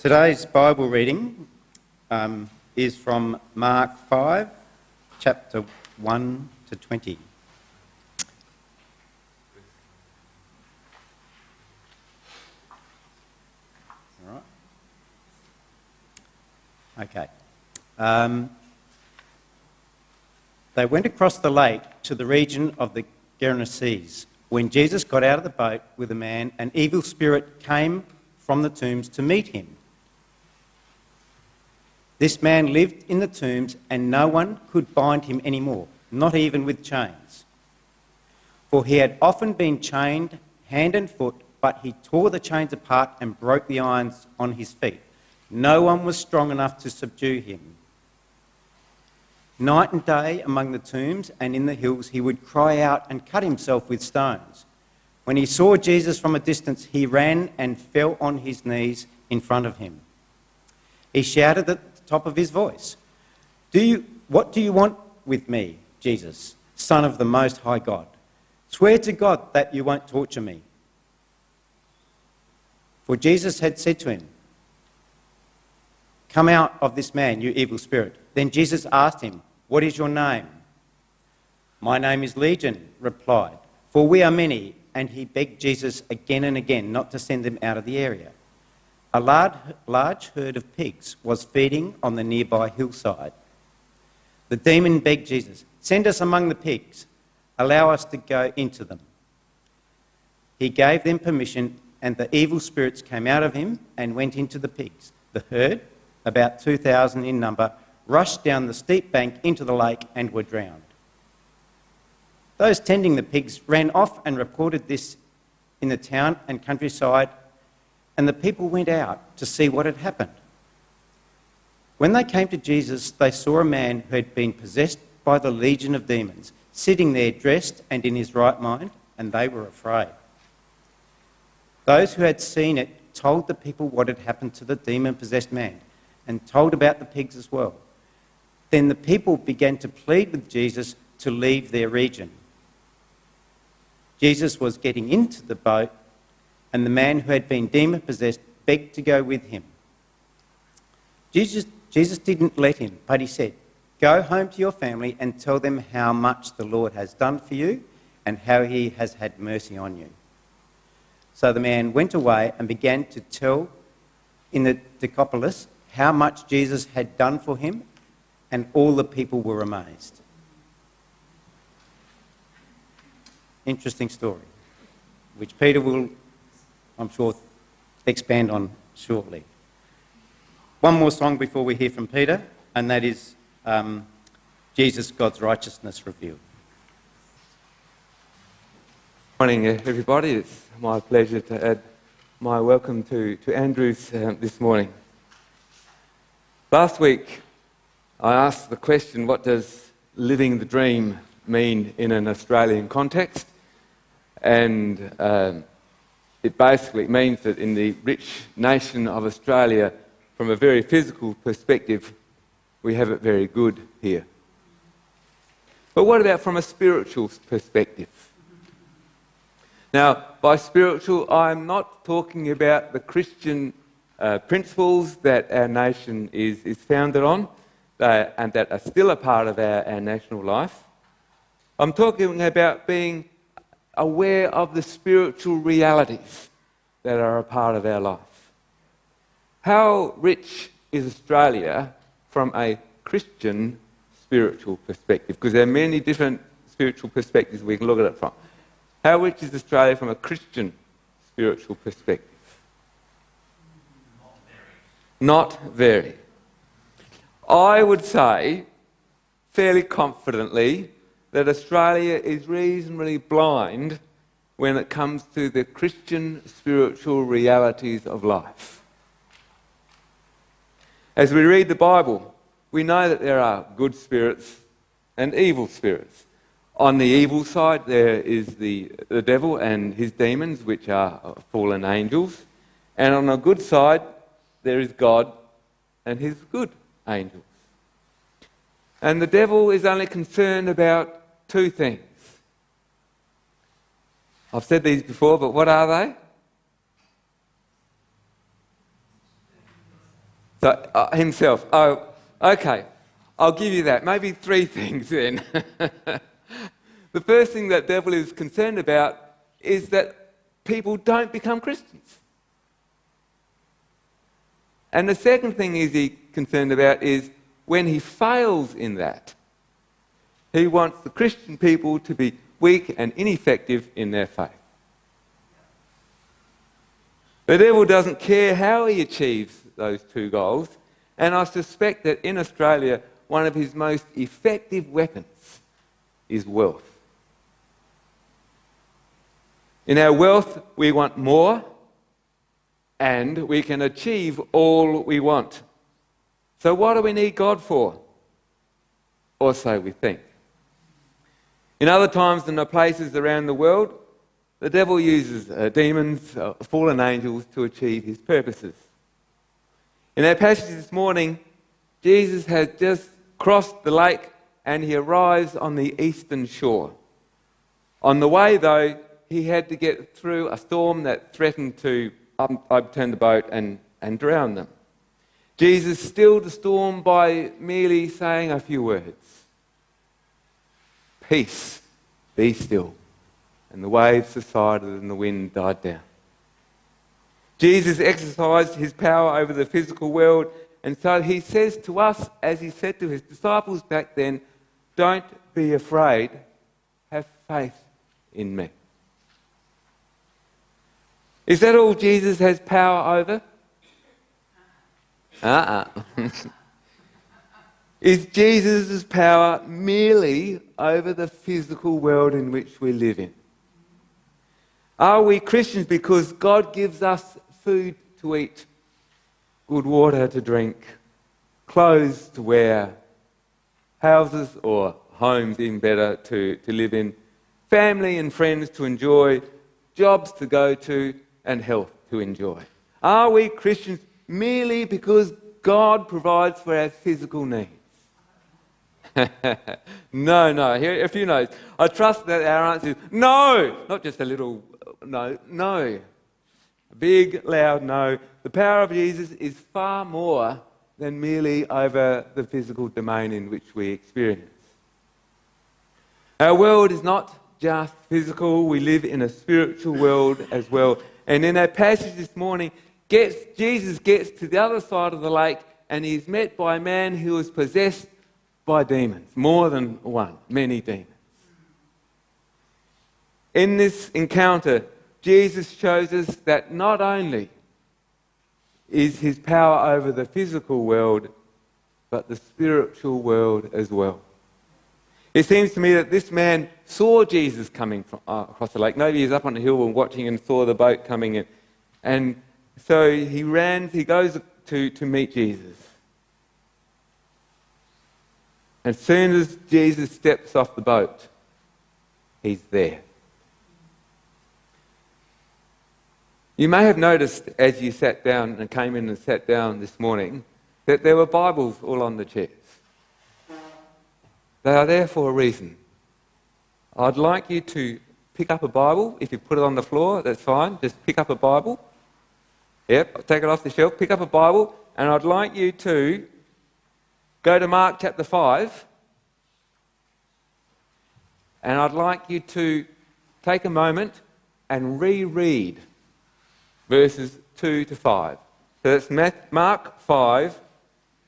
Today's Bible reading is from Mark 5, chapter 1 to 20. All right. Okay. They went across the lake to the region of the Gerasenes. When Jesus got out of the boat with a man, an evil spirit came from the tombs to meet him. This man lived in the tombs, and no one could bind him anymore, not even with chains. For he had often been chained hand and foot, but he tore the chains apart and broke the irons on his feet. No one was strong enough to subdue him. Night and day among the tombs and in the hills he would cry out and cut himself with stones. When he saw Jesus from a distance, he ran and fell on his knees in front of him. He shouted at the top of his voice, "What do you want with me, Jesus, Son of the Most High God? Swear to God that you won't torture me." For Jesus had said to him, "Come out of this man, you evil spirit." Then Jesus asked him, "What is your name?" "My name is Legion," replied, "for we are many." And he begged Jesus again and again not to send them out of the area. A large herd of pigs was feeding on the nearby hillside. The demon begged Jesus, "Send us among the pigs. Allow us to go into them." He gave them permission, and the evil spirits came out of him and went into the pigs. The herd, about 2,000 in number, rushed down the steep bank into the lake and were drowned. Those tending the pigs ran off and reported this in the town and countryside, and the people went out to see what had happened. When they came to Jesus, they saw a man who had been possessed by the legion of demons, sitting there dressed and in his right mind, and they were afraid. Those who had seen it told the people what had happened to the demon-possessed man, and told about the pigs as well. Then the people began to plead with Jesus to leave their region. Jesus was getting into the boat, and the man who had been demon-possessed begged to go with him. Jesus didn't let him, but he said, "Go home to your family and tell them how much the Lord has done for you and how he has had mercy on you." So the man went away and began to tell in the Decapolis how much Jesus had done for him, and all the people were amazed. Interesting story, which Peter will, I'm sure, expand on shortly. One more song before we hear from Peter, and that is Jesus, God's Righteousness Revealed. Morning, everybody. It's my pleasure to add my welcome to Andrew's this morning. Last week, I asked the question, what does living the dream mean in an Australian context? And it basically means that in the rich nation of Australia, from a very physical perspective, we have it very good here. But what about from a spiritual perspective? Now, by spiritual, I'm not talking about the Christian principles that our nation is founded on and that are still a part of our national life. I'm talking about being aware of the spiritual realities that are a part of our life. How rich is Australia from a Christian spiritual perspective? Because there are many different spiritual perspectives we can look at it from. How rich is Australia from a Christian spiritual perspective? Not very. I would say, fairly confidently, that Australia is reasonably blind when it comes to the Christian spiritual realities of life. As we read the Bible, we know that there are good spirits and evil spirits. On the evil side, there is the devil and his demons, which are fallen angels. And on the good side, there is God and his good angels. And the devil is only concerned about two things. I've said these before, but what are they? So, himself. Oh, okay. I'll give you that. Maybe 3 things then. The first thing that devil is concerned about is that people don't become Christians. And the second thing he's concerned about is when he fails in that, he wants the Christian people to be weak and ineffective in their faith. The devil doesn't care how he achieves those 2 goals, and I suspect that in Australia, one of his most effective weapons is wealth. In our wealth, we want more, and we can achieve all we want. So what do we need God for? Or so we think. In other times and places around the world, the devil uses demons, fallen angels, to achieve his purposes. In our passage this morning, Jesus has just crossed the lake and he arrives on the eastern shore. On the way, though, he had to get through a storm that threatened to overturn the boat and drown them. Jesus stilled the storm by merely saying a few words. Peace, be still. And the waves subsided and the wind died down. Jesus exercised his power over the physical world, and so he says to us, as he said to his disciples back then, don't be afraid, have faith in me. Is that all Jesus has power over? Is Jesus' power merely over the physical world in which we live in? Are we Christians because God gives us food to eat, good water to drink, clothes to wear, houses or homes even better to live in, family and friends to enjoy, jobs to go to, and health to enjoy? Are we Christians merely because God provides for our physical needs? No. Here are a few no's. I trust that our answer is no, not just a little no. A big, loud no. The power of Jesus is far more than merely over the physical domain in which we experience. Our world is not just physical. We live in a spiritual world as well. And in our passage this morning, Jesus gets to the other side of the lake and he's met by a man who is possessed by demons. More than one, many demons. In this encounter, Jesus shows us that not only is his power over the physical world, but the spiritual world as well. It seems to me that this man saw Jesus coming from, across the lake. Maybe he's up on the hill and watching and saw the boat coming in. And so he goes to meet Jesus. As soon as Jesus steps off the boat, he's there. You may have noticed as you sat down and came in and sat down this morning that there were Bibles all on the chairs. They are there for a reason. I'd like you to pick up a Bible. If you put it on the floor, that's fine. Just pick up a Bible. Yep, take it off the shelf. Pick up a Bible. And I'd like you to go to Mark chapter 5. And I'd like you to take a moment and reread verses 2 to 5. So that's Mark 5,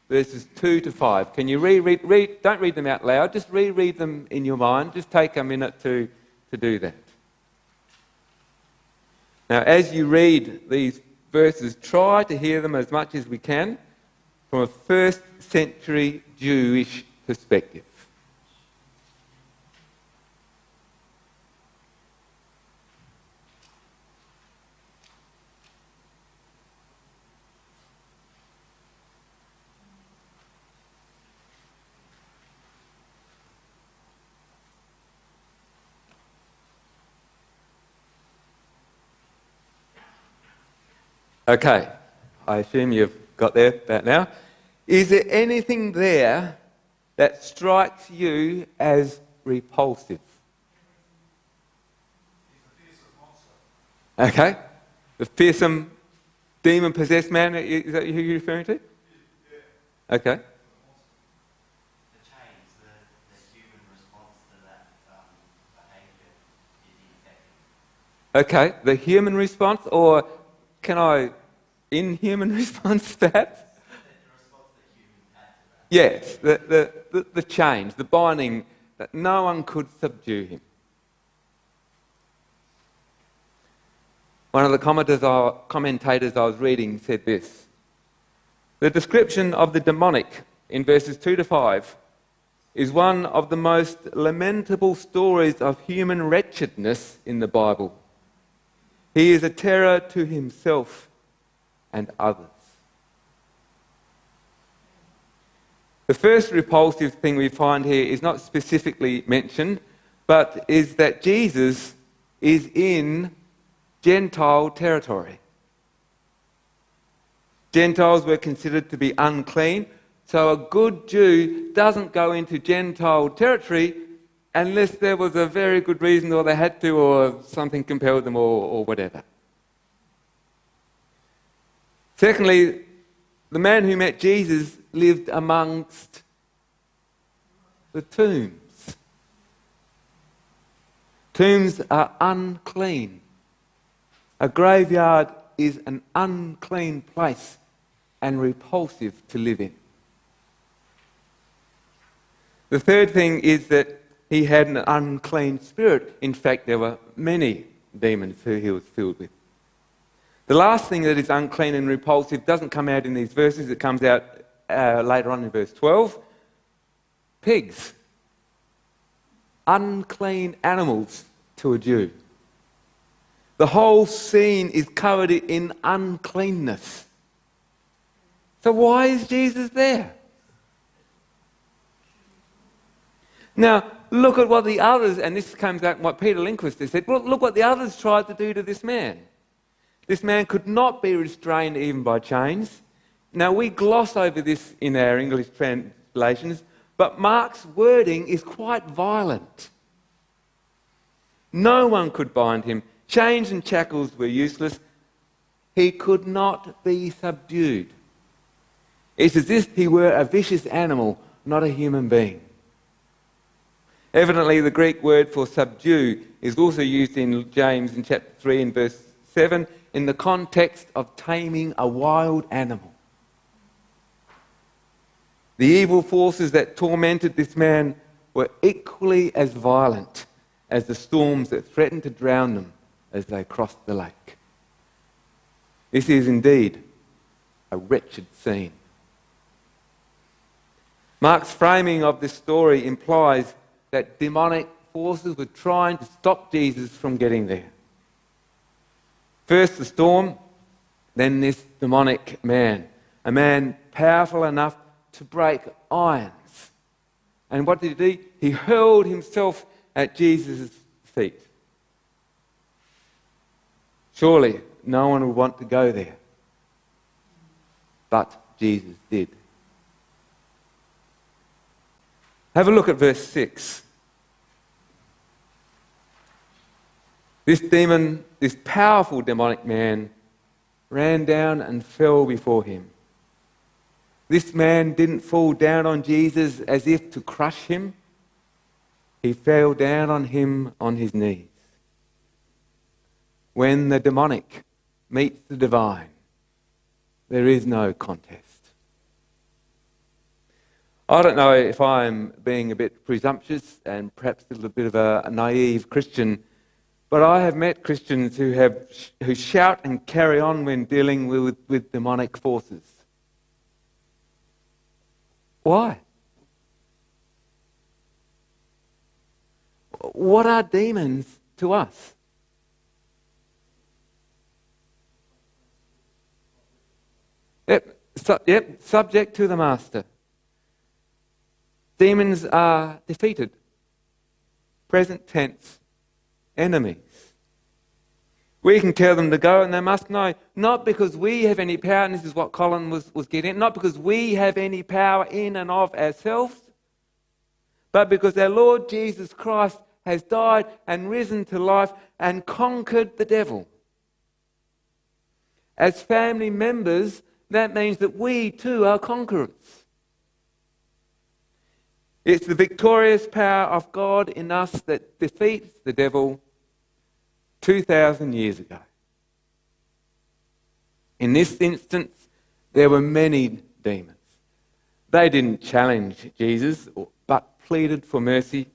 verses 2 to 5. Can you reread? Don't read them out loud. Just reread them in your mind. Just take a minute to do that. Now, as you read these verses, try to hear them as much as we can from a first century Jewish perspective. Okay, I assume you've got there about now. Is there anything there that strikes you as repulsive? Okay, the fearsome demon-possessed man, is that who you're referring to? Okay. The change, the human response to that behaviour is ineffective. Okay, the human response, or can I inhuman response to that? The response that humans had to that. Yes, the change, the binding, that no one could subdue him. One of the commentators I was reading said this: the description of the demonic in verses 2 to 5 is one of the most lamentable stories of human wretchedness in the Bible. He is a terror to himself and others. The first repulsive thing we find here is not specifically mentioned, but is that Jesus is in Gentile territory. Gentiles were considered to be unclean, so a good Jew doesn't go into Gentile territory unless there was a very good reason, or they had to, or something compelled them, or whatever. Secondly, the man who met Jesus lived amongst the tombs. Tombs are unclean. A graveyard is an unclean place and repulsive to live in. The third thing is that he had an unclean spirit. In fact, there were many demons who he was filled with. The last thing that is unclean and repulsive doesn't come out in these verses. It comes out later on in verse 12. Pigs. Unclean animals to a Jew. The whole scene is covered in uncleanness. So why is Jesus there? Now, look at what the others, and this comes out in what Peter Lindquist has said, well, look what the others tried to do to this man. This man could not be restrained even by chains. Now, we gloss over this in our English translations, but Mark's wording is quite violent. No one could bind him. Chains and shackles were useless. He could not be subdued. It's as if he were a vicious animal, not a human being. Evidently, the Greek word for subdue is also used in James in chapter 3 and verse 7 in the context of taming a wild animal. The evil forces that tormented this man were equally as violent as the storms that threatened to drown them as they crossed the lake. This is indeed a wretched scene. Mark's framing of this story implies that demonic forces were trying to stop Jesus from getting there. First the storm, then this demonic man, a man powerful enough to break irons. And what did he do? He hurled himself at Jesus' feet. Surely no one would want to go there. But Jesus did. Have a look at verse 6. This demon, this powerful demonic man, ran down and fell before him. This man didn't fall down on Jesus as if to crush him. He fell down on him on his knees. When the demonic meets the divine, there is no contest. I don't know if I'm being a bit presumptuous and perhaps a little bit of a naive Christian, but I have met Christians who shout and carry on when dealing with demonic forces. Why? What are demons to us? Yep, subject to the master. Demons are defeated. Present tense, enemies. We can tell them to go and they must know, not because we have any power, and this is what Colin was getting at, not because we have any power in and of ourselves, but because our Lord Jesus Christ has died and risen to life and conquered the devil. As family members, that means that we too are conquerors. It's the victorious power of God in us that defeats the devil 2,000 years ago. In this instance, there were many demons. They didn't challenge Jesus, but pleaded for mercy.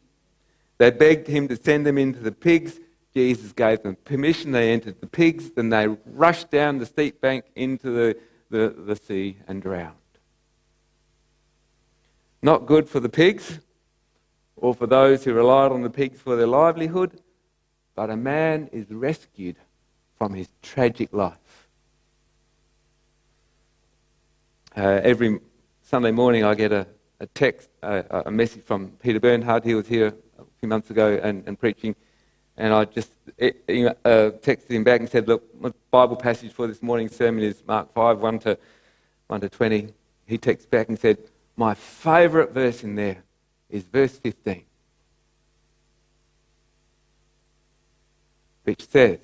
They begged him to send them into the pigs. Jesus gave them permission. They entered the pigs. Then they rushed down the steep bank into the sea and drowned. Not good for the pigs or for those who relied on the pigs for their livelihood, but a man is rescued from his tragic life. Every Sunday morning I get a text, a message from Peter Bernhard. He was here a few months ago and preaching, and I just texted him back and said, look, my Bible passage for this morning's sermon is Mark 5, 1 to 20. He texted back and said, my favourite verse in there is verse 15, which says,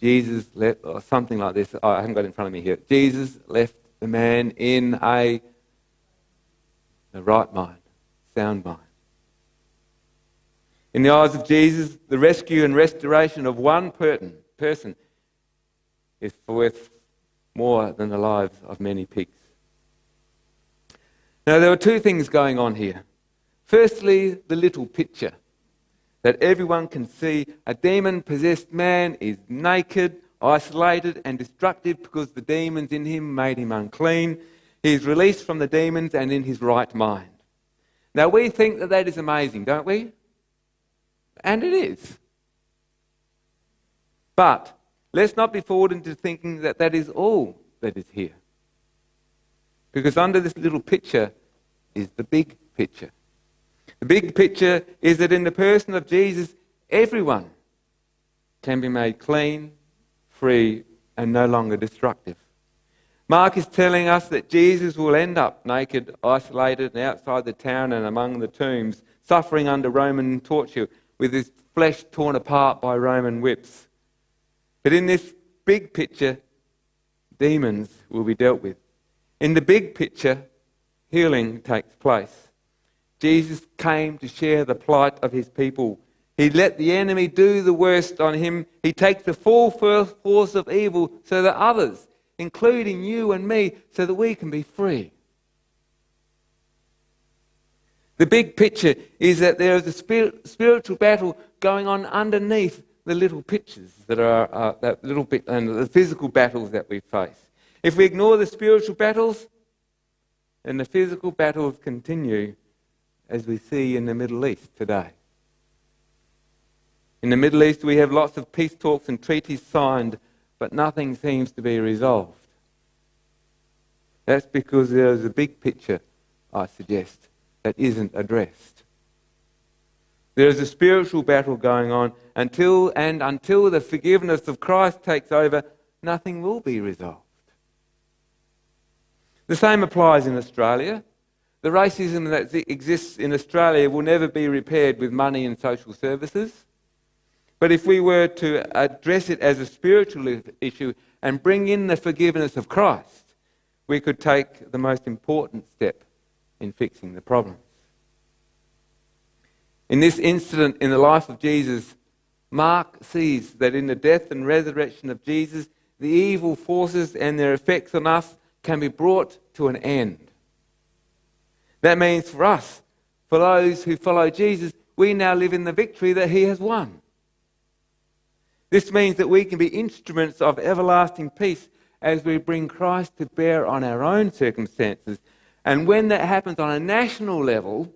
Jesus left, or something like this, I haven't got it in front of me here. Jesus left the man in a right mind, sound mind. In the eyes of Jesus, the rescue and restoration of one person is worth more than the lives of many pigs. Now, there were two things going on here. Firstly, the little picture that everyone can see. A demon-possessed man is naked, isolated and destructive because the demons in him made him unclean. He is released from the demons and in his right mind. Now, we think that that is amazing, don't we? And it is. But let's not be fooled into thinking that that is all that is here. Because under this little picture is the big picture. The big picture is that in the person of Jesus, everyone can be made clean, free, and no longer destructive. Mark is telling us that Jesus will end up naked, isolated, and outside the town and among the tombs, suffering under Roman torture, with his flesh torn apart by Roman whips. But in this big picture, demons will be dealt with. In the big picture, healing takes place. Jesus came to share the plight of his people. He let the enemy do the worst on him. He takes the full force of evil so that others, including you and me, so that we can be free. The big picture is that there is a spiritual battle going on underneath the little pictures that are that little bit, and the physical battles that we face. If we ignore the spiritual battles, then the physical battles continue, as we see in the Middle East today. In the Middle East, we have lots of peace talks and treaties signed, but nothing seems to be resolved. That's because there is a big picture, I suggest, that isn't addressed. There is a spiritual battle going on until the forgiveness of Christ takes over, nothing will be resolved. The same applies in Australia. The racism that exists in Australia will never be repaired with money and social services. But if we were to address it as a spiritual issue and bring in the forgiveness of Christ, we could take the most important step in fixing the problems. In this incident in the life of Jesus, Mark sees that in the death and resurrection of Jesus, the evil forces and their effects on us can be brought to an end. That means for us, for those who follow Jesus, we now live in the victory that he has won. This means that we can be instruments of everlasting peace as we bring Christ to bear on our own circumstances. And when that happens on a national level,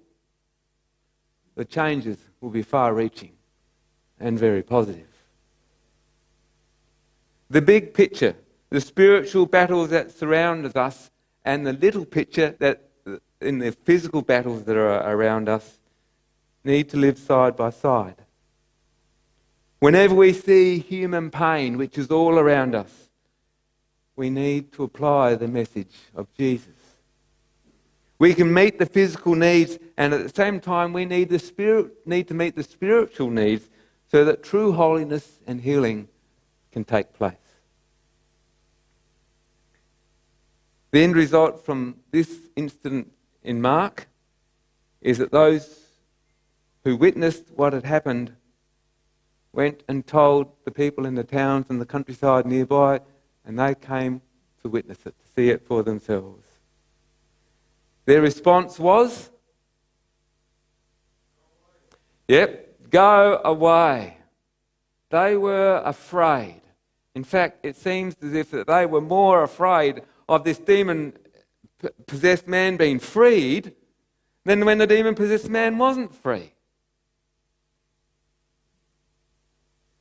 the changes will be far-reaching and very positive. The big picture, the spiritual battles that surround us, and the little picture that in the physical battles that are around us, need to live side by side. Whenever we see human pain, which is all around us, we need to apply the message of Jesus. We can meet the physical needs, and at the same time we need to meet the spiritual needs so that true holiness and healing can take place. The end result from this incident in Mark is that those who witnessed what had happened went and told the people in the towns and the countryside nearby, and they came to witness it, to see it for themselves. Their response was, go away. They were afraid. In fact, it seems as if that they were more afraid of this demon-possessed man being freed than when the demon-possessed man wasn't free.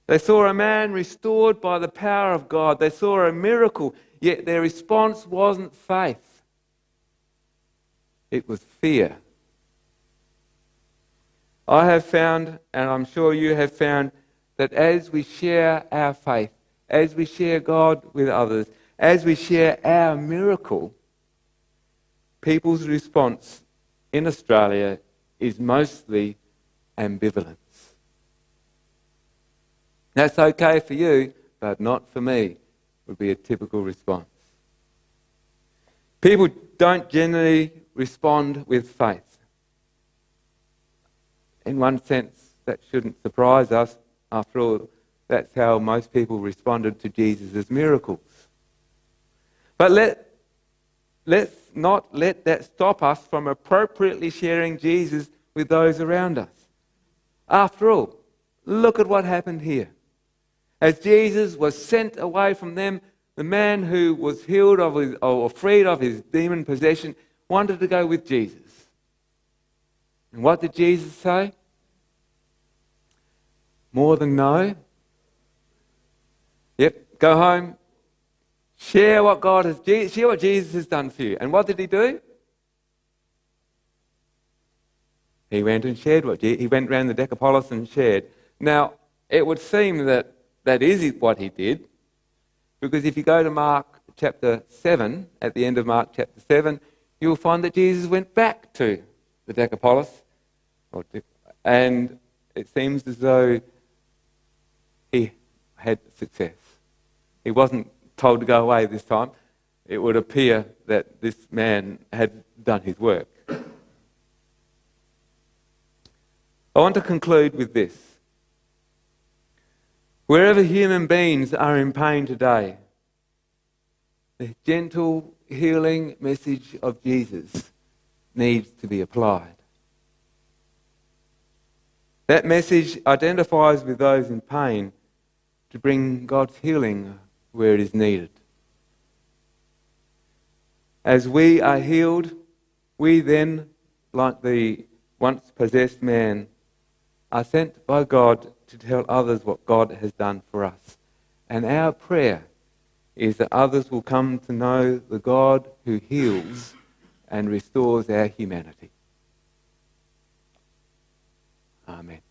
They saw a man restored by the power of God. They saw a miracle, yet their response wasn't faith. It was fear. I have found, and I'm sure you have found, that as we share our faith, as we share God with others, as we share our miracle, people's response in Australia is mostly ambivalence. That's okay for you, but not for me, would be a typical response. People don't generally respond with faith. In one sense, that shouldn't surprise us. After all, that's how most people responded to Jesus' miracles. But let's not let that stop us from appropriately sharing Jesus with those around us. After all, look at what happened here. As Jesus was sent away from them, the man who was healed or freed of his demon possession wanted to go with Jesus. And what did Jesus say? More than no. Go home, share what Jesus has done for you. And what did he do? He went and shared he went around the Decapolis and shared. Now, it would seem that is what he did, because if you go to Mark chapter 7, at the end of Mark chapter 7, you'll find that Jesus went back to the Decapolis, and it seems as though he had success. He wasn't told to go away this time. It would appear that this man had done his work. I want to conclude with this. Wherever human beings are in pain today, the gentle, healing message of Jesus needs to be applied. That message identifies with those in pain to bring God's healing where it is needed. As we are healed, we then, like the once possessed man, are sent by God to tell others what God has done for us. And our prayer is that others will come to know the God who heals and restores our humanity. Amen.